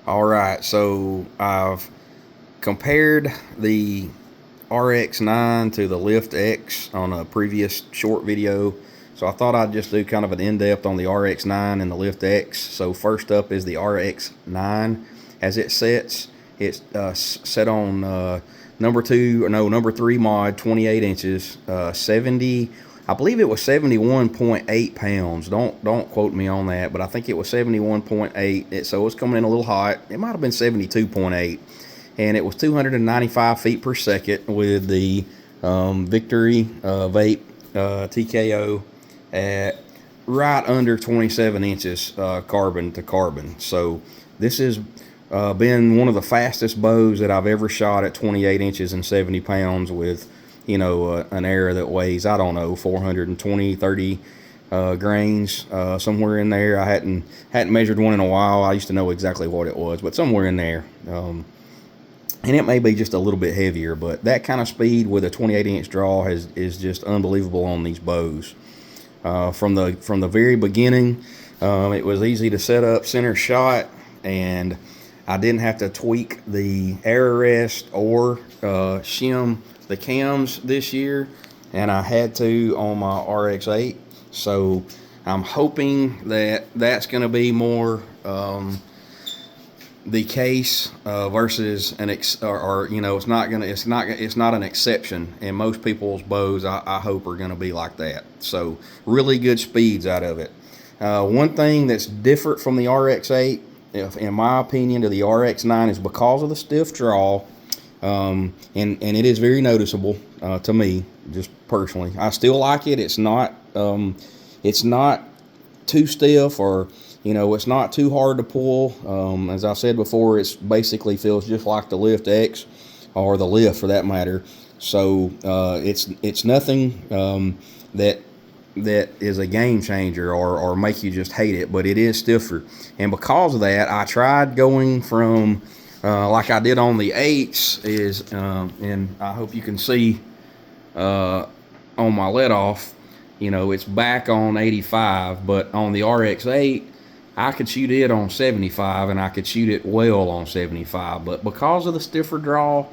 All right, so I've compared the RX-9 to the Lift X on a previous short video. So I thought I'd just do kind of an in-depth on the RX-9 and the Lift X. So first up is the RX-9. As it sets, it's set on number 3 mod, 28 inches, 70. I believe it was 71.8 pounds. Don't quote me on that, but I think it was 71.8. So it's coming in a little hot. It might have been 72.8. And it was 295 feet per second with the Victory Vape TKO at right under 27 inches carbon to carbon. So this has been one of the fastest bows that I've ever shot at 28 inches and 70 pounds with, an arrow that weighs, I don't know, 420, 30 grains, somewhere in there. I hadn't measured one in a while. I used to know exactly what it was, but somewhere in there. And it may be just a little bit heavier, but that kind of speed with a 28-inch draw is just unbelievable on these bows. From the very beginning, it was easy to set up center shot, and I didn't have to tweak the arrow rest or shim the cams this year, and I had to on my RX-8. So I'm hoping that that's going to be more the case versus it's not an exception, and most people's bows I hope are going to be like that. So really good speeds out of it. One thing that's different from the RX-8, in my opinion, to the RX-9 is because of the stiff draw, and it is very noticeable to me, just personally. I still like it. It's not too stiff, or it's not too hard to pull. As I said before, it's basically feels just like the Lift X, or the Lift for that matter. So it's nothing that is a game changer or make you just hate it, but it is stiffer. And because of that, I tried going from like I did on the 8s, and I hope you can see on my let off, it's back on 85, but on the RX-8, I could shoot it on 75, and I could shoot it well on 75. But because of the stiffer draw,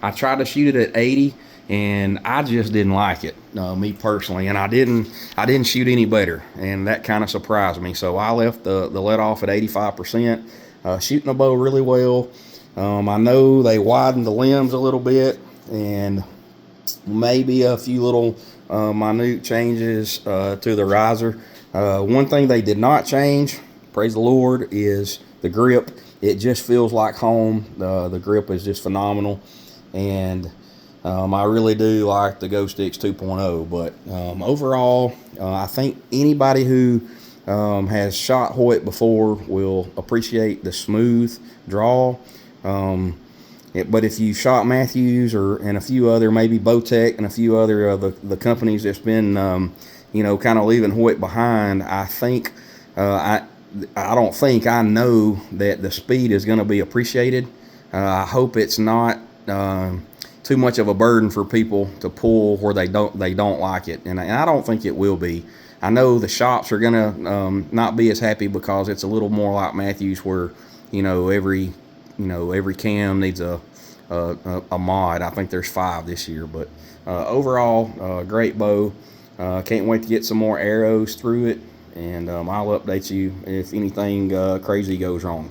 I tried to shoot it at 80, and I just didn't like it, me personally. And I didn't shoot any better, and that kind of surprised me. So I left the let off at 85%, shooting the bow really well. I know they widened the limbs a little bit, and maybe a few little minute changes to the riser. One thing they did not change, praise the Lord, is the grip. It just feels like home. The grip is just phenomenal, and I really do like the Ghost Sticks 2.0. But overall, I think anybody who has shot Hoyt before will appreciate the smooth draw. But if you shot Matthews and a few other, maybe Bowtech and a few other of the companies that's been, kind of leaving Hoyt behind, I think, I don't think, I know that the speed is going to be appreciated. I hope it's not too much of a burden for people to pull where they don't like it, and I don't think it will be. I know the shops are going to not be as happy because it's a little more like Matthews, where every cam needs a mod. I think there's 5 this year, but overall, great bow. Can't wait to get some more arrows through it, and I'll update you if anything crazy goes wrong.